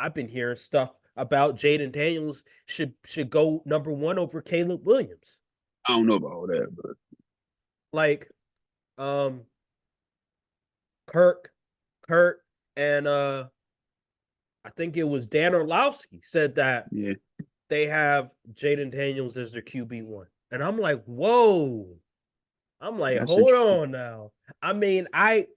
I've been hearing stuff about Jayden Daniels should go number one over Caleb Williams. I don't know about all that, but Like, um, Kirk, Kurt, and I think it was Dan Orlovsky said that yeah, they have Jayden Daniels as their QB1. And I'm like, whoa. I'm like, that's hold interesting. on now. I mean, I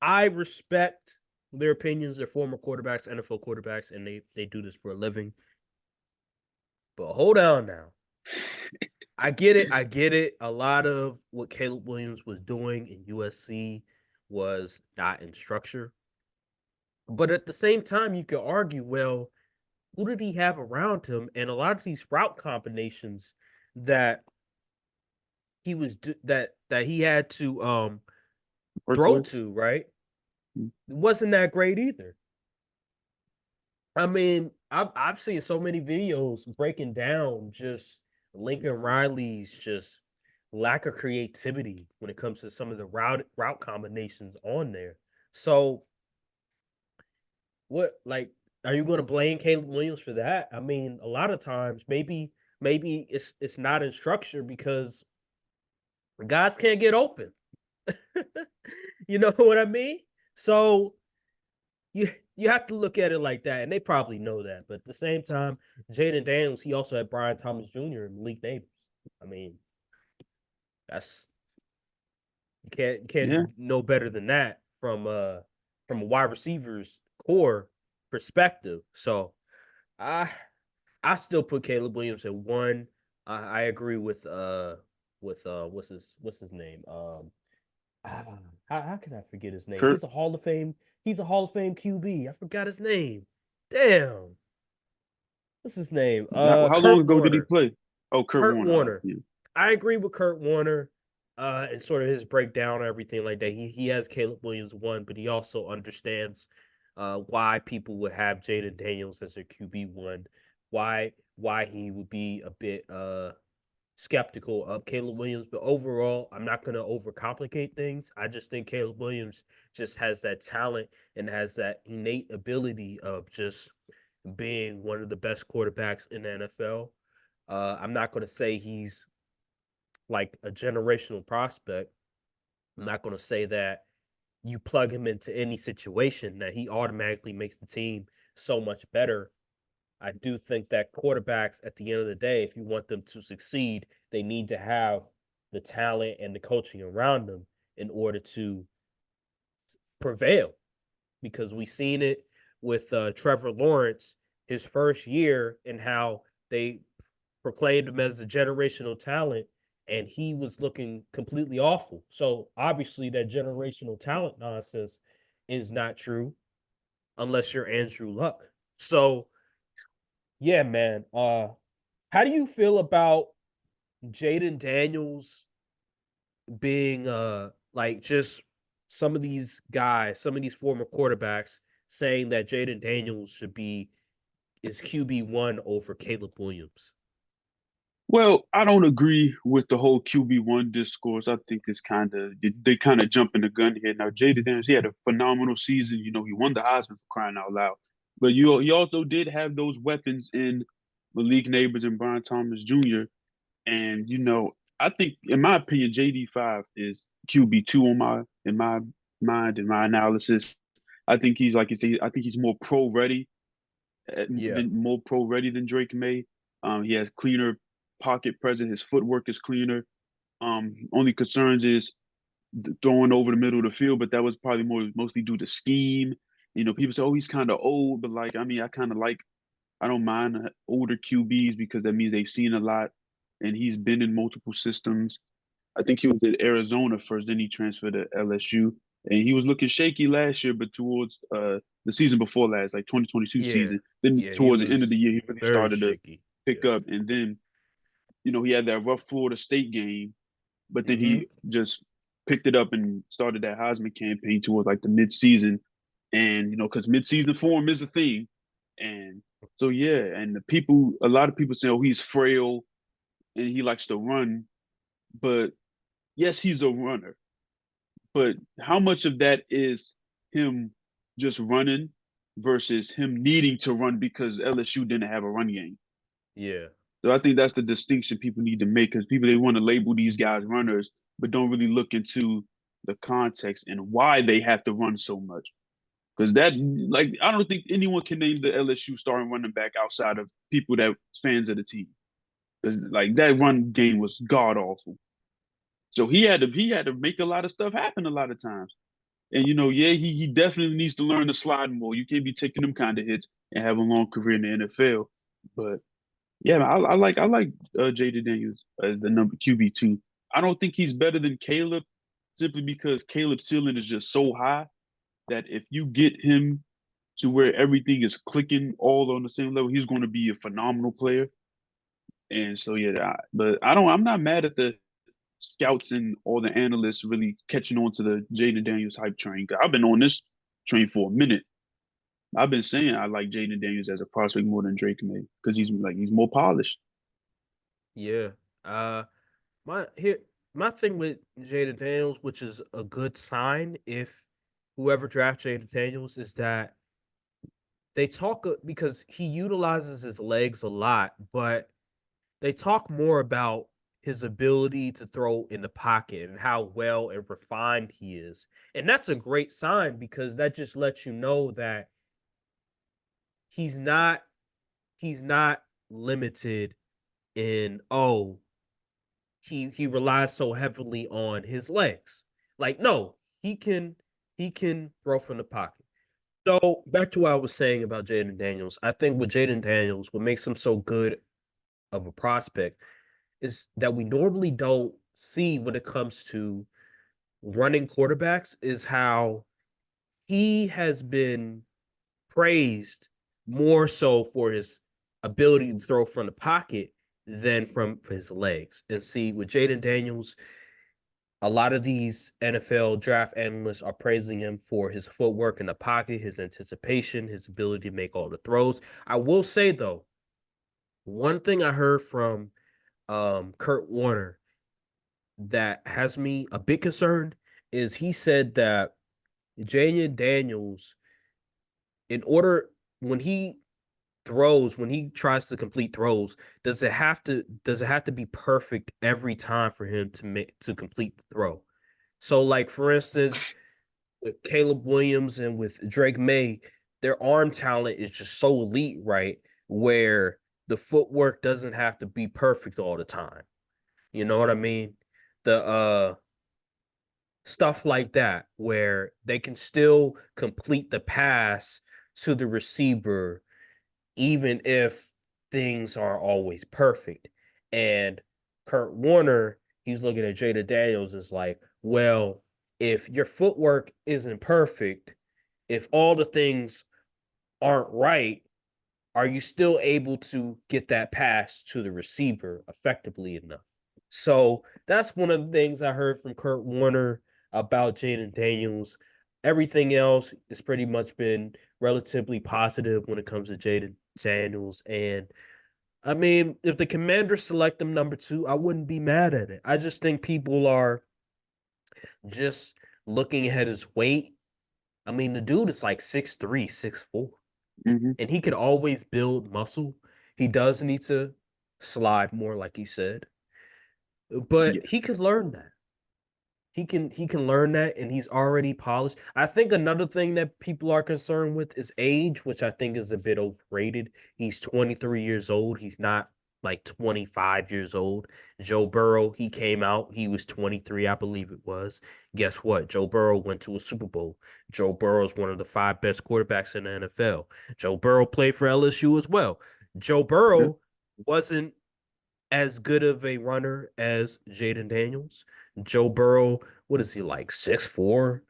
respect their opinions. They're former quarterbacks, NFL quarterbacks, and they do this for a living. But hold on now. I get it. I get it. A lot of what Caleb Williams was doing in USC was not in structure. But at the same time, you could argue, well, who did he have around him? And a lot of these route combinations that he was that he had to Work throw with. to, right? Mm. It wasn't that great either. I mean, I've seen so many videos breaking down just Lincoln Riley's just lack of creativity when it comes to some of the route combinations on there. So what like are you going to blame Caleb Williams for that? I mean, a lot of times maybe it's not in structure because guys can't get open. You know what I mean? So you have to look at it like that, and they probably know that. But at the same time, Jayden Daniels, he also had Brian Thomas Jr. and Malik Neighbors. I mean, that's you can't Yeah, do no better than that from a wide receivers core perspective. So I I still put Caleb Williams at one. I agree with what's his name? Ah, how can I forget his name? Kurt. He's a Hall of Fame QB. I forgot his name. Damn. What's his name? How long Kurt ago did he Warner. play? Oh, Kurt Kurt Warner. Warner. Yeah. I agree with Kurt Warner, and sort of his breakdown and everything like that. He has Caleb Williams one, but he also understands why people would have Jayden Daniels as their QB1, why he would be a bit skeptical of Caleb Williams, but overall, I'm not going to overcomplicate things. I just think Caleb Williams just has that talent and has that innate ability of just being one of the best quarterbacks in the NFL. I'm not going to say he's like a generational prospect. I'm not going to say that you plug him into any situation that he automatically makes the team so much better. I do think that quarterbacks, at the end of the day, if you want them to succeed, they need to have the talent and the coaching around them in order to prevail. Because we've seen it with Trevor Lawrence his first year and how they proclaimed him as a generational talent, and he was looking completely awful. So obviously, that generational talent nonsense is not true unless you're Andrew Luck. So yeah, man. How do you feel about Jayden Daniels being like just some of these guys, some of these former quarterbacks saying that Jayden Daniels should be is QB1 over Caleb Williams? Well, I don't agree with the whole QB1 discourse. I think it's kind of they kind of jumping the gun here. Now, Jayden Daniels, he had a phenomenal season. You know, he won the Heisman for crying out loud. But he also did have those weapons in Malik Neighbors and Brian Thomas Jr. And I think, in my opinion, JD5 is QB2 in my mind, in my analysis. I think he's like you say. I think he's Yeah. more pro ready than Drake May. He has cleaner pocket presence. His footwork is cleaner. Only concerns is throwing over the middle of the field, but that was probably mostly due to scheme. People say, "Oh, he's kind of old," but like, I mean, I don't mind older QBs because that means they've seen a lot, and he's been in multiple systems. I think he was at Arizona first, then he transferred to LSU, and he was looking shaky last year, but towards the season before last, like 2022 Yeah. season, then Yeah, he towards the end of the was year, he really very started to shaky. pick Yeah. up, and then he had that rough Florida State game, but then Mhm. he just picked it up and started that Heisman campaign towards like the mid-season, and because mid-season form is a thing, and so yeah, and a lot of people say, oh, he's frail and he likes to run, but yes, he's a runner, but how much of that is him just running versus him needing to run because LSU didn't have a run game. Yeah. So I think that's the distinction people need to make because people they want to label these guys runners, but don't really look into the context and why they have to run so much. Because that, like, I don't think anyone can name the LSU starting running back outside of people that fans of the team. Because like that run game was god awful. So he had to make a lot of stuff happen a lot of times. And yeah, he definitely needs to learn to slide more. You can't be taking them kind of hits and have a long career in the NFL. But yeah, man, I like Jayden Daniels as the number QB2. I don't think he's better than Caleb simply because Caleb's ceiling is just so high that if you get him to where everything is clicking all on the same level, he's going to be a phenomenal player. And so yeah, but I'm not mad at the scouts and all the analysts really catching on to the Jayden Daniels hype train. I've been on this train for a minute. I've been saying I like Jayden Daniels as a prospect more than Drake May because he's more polished. Yeah. Uh my here my thing with Jayden Daniels, which is a good sign if whoever drafts Jayden Daniels, is that they talk because he utilizes his legs a lot, but they talk more about his ability to throw in the pocket and how well and refined he is. And that's a great sign because that just lets you know that he's not he's not limited in he relies so heavily on his legs. Like no, he can throw from the pocket. So back to what I was saying about Jayden Daniels. I think with Jayden Daniels, what makes him so good of a prospect is that we normally don't see when it comes to running quarterbacks is how he has been praised more so for his ability to throw from the pocket than from his legs. And see, with Jayden Daniels, a lot of these NFL draft analysts are praising him for his footwork in the pocket, his anticipation, his ability to make all the throws. I will say though, one thing I heard from Kurt Warner that has me a bit concerned is he said that Jayden Daniels, in order when he throws, when he tries to complete throws, does it have to be perfect every time for him to complete the throw? So, like for instance, with Caleb Williams and with Drake May, their arm talent is just so elite, right? Where the footwork doesn't have to be perfect all the time. You know what I mean? The stuff like that where they can still complete the pass to the receiver even if things aren't always perfect. And Kurt Warner, he's looking at Jada Daniels as like, well, if your footwork isn't perfect, if all the things aren't right, are you still able to get that pass to the receiver effectively enough? So that's one of the things I heard from Kurt Warner about Jayden Daniels. Everything else has pretty much been relatively positive when it comes to Jayden Daniels. And I mean, if the Commanders select him number two, I wouldn't be mad at it. I just think people are just looking at his weight. I mean, the dude is like 6'3", 6'4", Hmm. and he could always build muscle. He does need to slide more, like you said, Yeah. but he could learn that. He can learn that, and he's already polished. I think another thing that people are concerned with is age, which I think is a bit overrated. He's 23 years old. He's not like 25 years old. Joe Burrow, he came out, he was 23, I believe it was. Guess what? Joe Burrow went to a Super Bowl. Joe Burrow is one of the five best quarterbacks in the NFL. Joe Burrow played for LSU as well. Joe Yeah. Burrow wasn't as good of a runner as Jayden Daniels. Joe Burrow, what is he like, 6'4",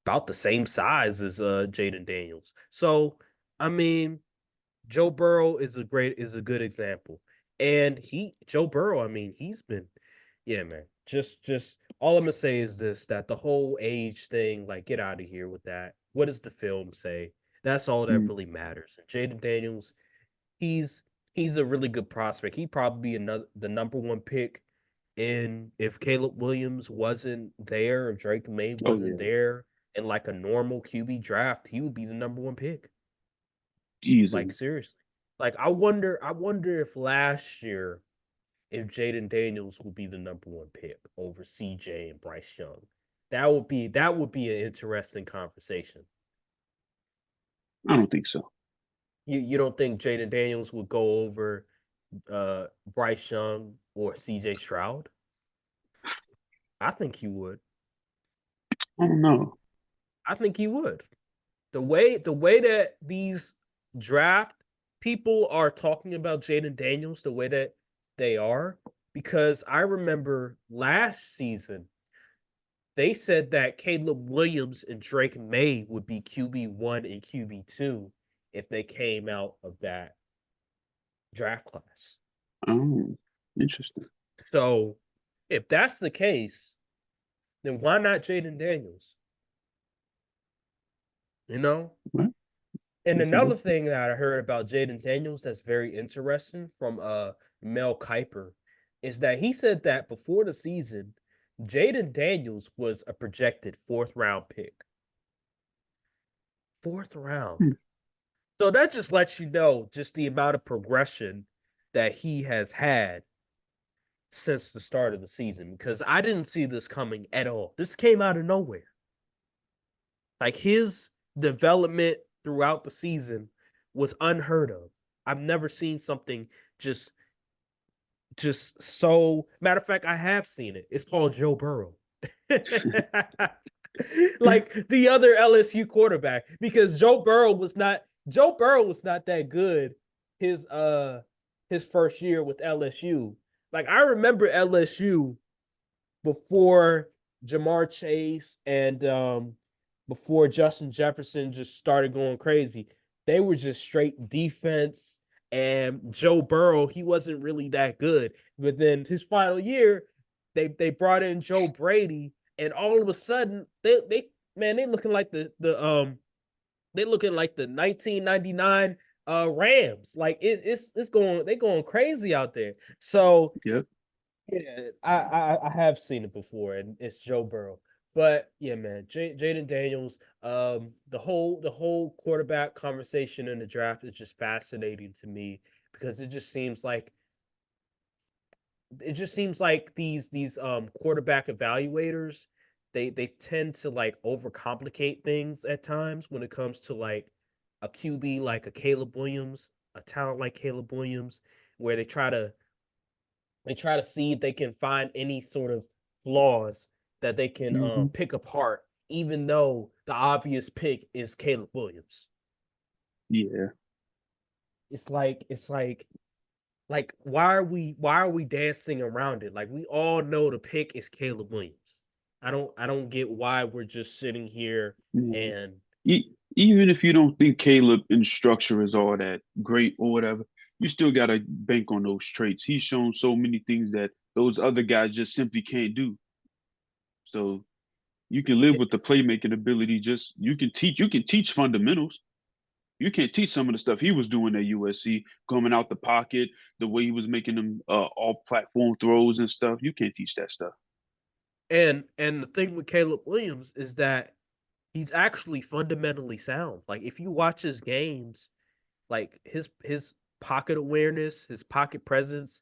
about the same size as Jayden Daniels. So, I mean, Joe Burrow is a good example. And Joe Burrow, I mean, he's been yeah, man. Just all I'm gonna say is this, that the whole age thing, like get out of here with that. What does the film say? That's all that Mm. really matters. And Jayden Daniels, he's he's a really good prospect. He'd probably be the number one pick in if Caleb Williams wasn't there, if Drake May Oh wasn't yeah. there in like a normal QB draft, he would be the number one pick. Like easily. seriously. Like I wonder if last year if Jayden Daniels would be the number one pick over CJ and Bryce Young. That would be an interesting conversation. I don't think so. You don't think Jayden Daniels would go over Bryce Young or CJ Stroud? I think he would. I don't know. I think he would. The way that these draft people are talking about Jayden Daniels, the way that they are, because I remember last season they said that Caleb Williams and Drake May would be QB1 and QB2 if they came out of that draft class. Oh, interesting. So if that's the case, then why not Jayden Daniels? You know? Well, And we can another go. thing that I heard about Jayden Daniels that's very interesting from Mel Kiper is that he said that before the season, Jayden Daniels was a projected fourth round pick. Fourth round. Hmm. So that just lets you know just the amount of progression that he has had since the start of the season because I didn't see this coming at all. This came out of nowhere. Like his development throughout the season was unheard of. I've never seen something just so matter of fact, I have seen it. It's called Joe Burrow. Like the other LSU quarterback, because Joe Burrow was not that good his his first year with LSU. Like I remember LSU before Jamar Chase and before Justin Jefferson just started going crazy. They were just straight defense. And Joe Burrow, he wasn't really that good. But then his final year, they brought in Joe Brady, and all of a sudden they man they looking like the they looking like the 1999 Rams. Like it's going they going crazy out there. So Yep. yeah, I have seen it before, and it's Joe Burrow. But yeah, man, Jayden Daniels, the whole quarterback conversation in the draft is just fascinating to me because it just seems like these quarterback evaluators they tend to like overcomplicate things at times when it comes to like a QB like a Caleb Williams, a talent like Caleb Williams, where they try to see if they can find any sort of flaws that they can Hmm. pick apart, even though the obvious pick is Caleb Williams. Yeah. It's like why are we dancing around it? Like we all know the pick is Caleb Williams. I don't get why we're just sitting here Yeah. and Even if you don't think Caleb in structure is all that great or whatever, you still got to bank on those traits. He's shown so many things that those other guys just simply can't do. So you can live with the playmaking ability. Just you can teach fundamentals. You can't teach some of the stuff he was doing at USC, coming out the pocket, the way he was making them all platform throws and stuff. You can't teach that stuff. and the thing with Caleb Williams is that he's actually fundamentally sound. Like if you watch his games, like his pocket awareness, his pocket presence,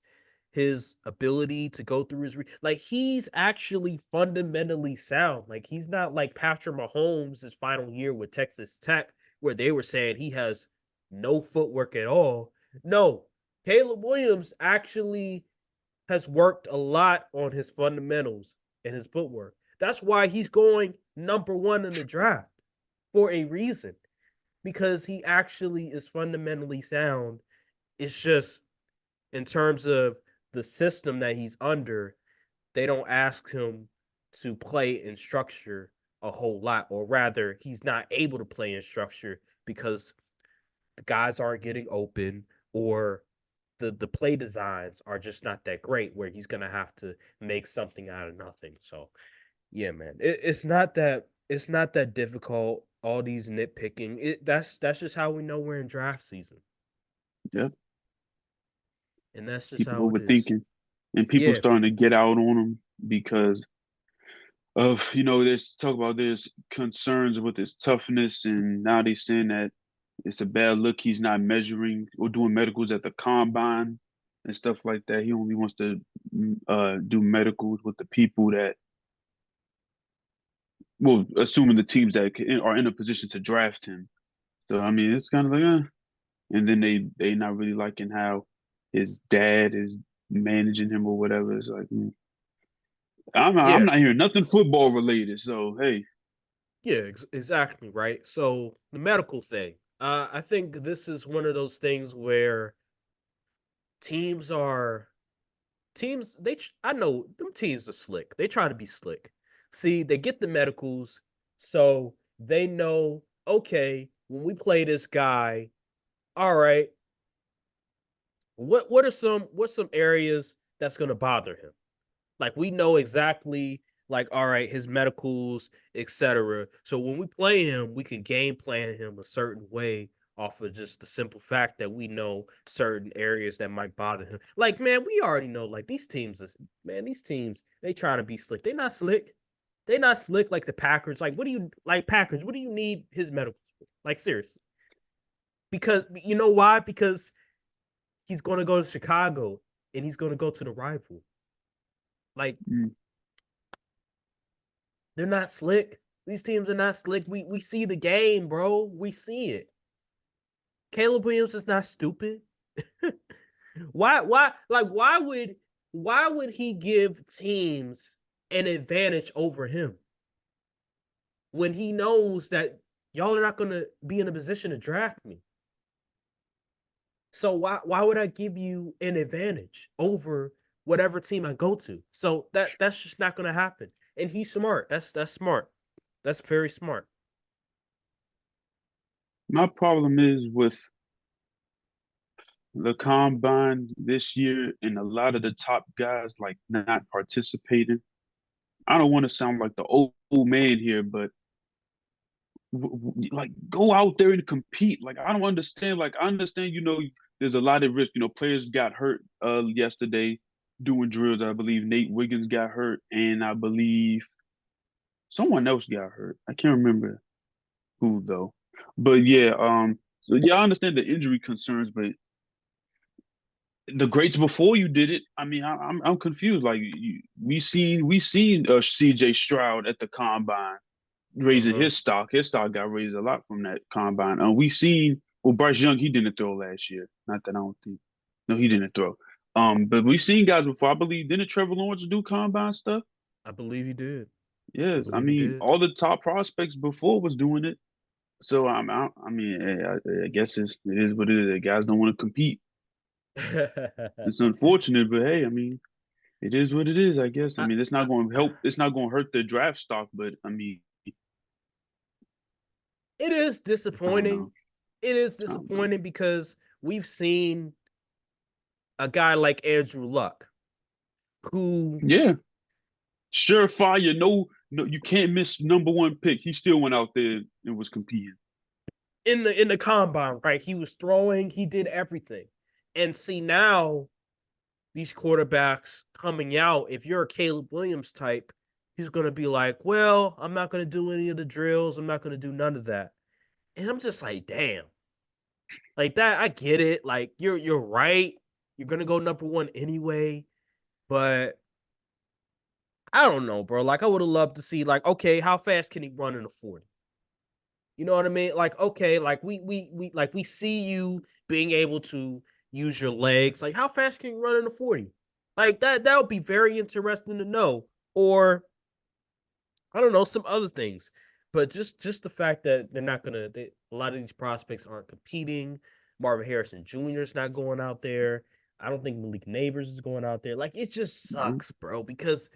his ability to go through like he's actually fundamentally sound. Like he's not like Patrick Mahomes' his final year with Texas Tech, where they were saying he has no footwork at all. No, Caleb Williams actually has worked a lot on his fundamentals and his footwork. That's why he's going number one in the draft for a reason because he actually is fundamentally sound. It's just in terms of the system that he's under, they don't ask him to play in structure a whole lot, or rather, he's not able to play in structure because the guys aren't getting open or the play designs are just not that great where he's gonna have to make something out of nothing. So yeah, man, it's not that difficult. All these nitpicking, that's just how we know we're in draft season, Yep. and that's just People how it is. overthinking and people Yeah, starting to get out on him because of, there's talk about there's concerns with his toughness, and now they saying that it's a bad look. He's not measuring or doing medicals at the combine and stuff like that. He only wants to do medicals with the people that, well, assuming the teams that are in a position to draft him. So I mean, it's kind of like, and then they not really liking how his dad is managing him or whatever. It's like, I'm Yeah, not hearing nothing football related. So hey, yeah, exactly, right? So the medical thing, I think this is one of those things where teams are teams. I know them teams are slick. They try to be slick. See, they get the medicals, so they know. Okay, when we play this guy, all right, what's some areas that's gonna bother him? Like we know exactly, like, all right, his medicals, etc. So when we play him, we can game plan him a certain way off of just the simple fact that we know certain areas that might bother him. Like, man, we already know, like, these teams, they trying to be slick. They not slick. They not slick like the Packers. Like, what do you like Packers? What do you need his medicals for? Like, seriously. Because you know why? Because he's gonna go to Chicago and he's gonna go to the rival. Like, mm, they're not slick. These teams are not slick. We see the game, bro. We see it. Caleb Williams is not stupid. Why would he give teams an advantage over him when he knows that y'all are not gonna be in a position to draft me? So why would I give you an advantage over whatever team I go to? So that's just not gonna happen. And he's smart. That's smart. That's very smart. my problem is with the combine this year and a lot of the top guys like not participating. I don't want to sound like the old man here, but like go out there and compete. Like I don't understand. Like I understand, there's a lot of risk. Players got hurt yesterday doing drills. I believe Nate Wiggins got hurt, and I believe someone else got hurt. I can't remember who though. But yeah, so yeah, I understand the injury concerns, but the greats before you did it. I mean, I'm confused. Like we seen C.J. Stroud at the combine raising Uh-huh. his stock. His stock got raised a lot from that combine. We seen Bryce Young. He didn't throw last year. Not that I don't think. No, he didn't throw. But we seen guys before. I believe didn't Trevor Lawrence do combine stuff? I believe he did. I Yes. I believe he mean, did. all the top prospects before was doing it. So I mean, hey, I guess it is what it is. The guys don't want to compete. It's unfortunate, but hey, I mean, it is what it is. I guess. I I, mean, it's not I, going to help. It's not going to hurt the draft stock, but I mean, it is I don't disappointing. know. It is I don't know. disappointing because we've seen a guy like Andrew Luck who Yeah, surefire. No, no, you can't miss number one pick. He still went out there and was competing. in the combine, right? He was throwing, he did everything. And see now these quarterbacks coming out, if you're a Caleb Williams type, he's going to be like, "Well, I'm not going to do any of the drills. I'm not going to do none of that." And I'm just like, "Damn." Like that, I get it. Like you're right. You're gonna go number one anyway, but I don't know, bro. Like I would have loved to see, like, okay, how fast can he run in a 40? You know what I mean? Like, okay, like we see you being able to use your legs. Like, how fast can you run in a 40? Like that would be very interesting to know. Or I don't know, some other things. But just the fact that they're not gonna a lot of these prospects aren't competing. Marvin Harrison Jr. is not going out there. I don't think Malik Neighbors is going out there. Like it just Mhm. sucks, bro, because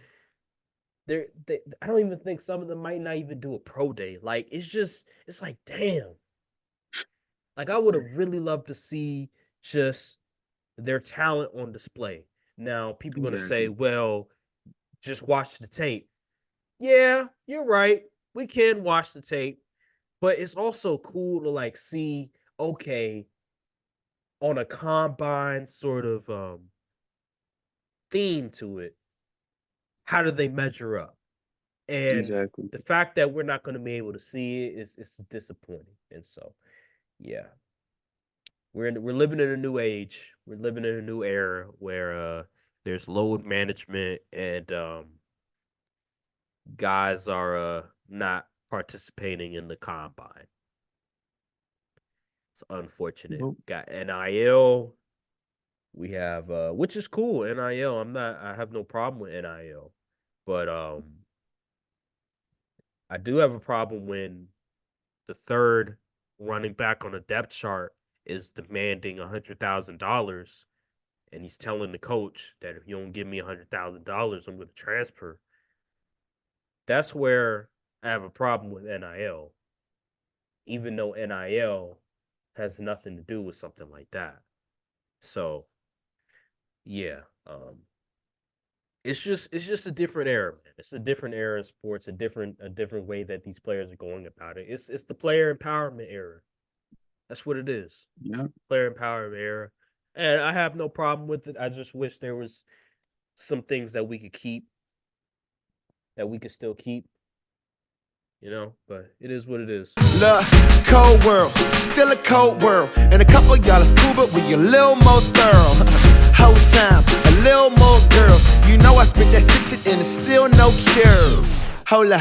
I don't even think some of them might not even do a pro day. Like it's like damn. Like I would have really loved to see just their talent on display. Now people are gonna say, Exactly. well, just watch the tape. Yeah, you're right. We can watch the tape, but it's also cool to like see, okay, on a combine sort of theme to it, how do they measure up? And Exactly. the fact that we're not going to be able to see it is disappointing. And so Yeah. We're living in a new age. We're living in a new era where there's load management and guys are not participating in the combine. It's unfortunate. Well, Got NIL. We have which is cool, NIL. I have no problem with NIL. But I do have a problem when the third running back on the depth chart is demanding $100,000 and he's telling the coach that if you don't give me $100,000, I'm going to transfer. That's where I have a problem with NIL, even though NIL has nothing to do with something like that. So, yeah, it's just a different era, man. It's a different era in sports, a different way that these players are going about it. It's the player empowerment era. That's what it is. yeah. Player empowerment era. And I have no problem with it. I just wish there was some things that we could keep, that we could still keep, but it is what it is. Look, cold world, still a cold world. And a couple y'all is cool, but we a little more thorough. Whole time, a little more girls. You know I spit that sick shit and it's still no cure. Hold up.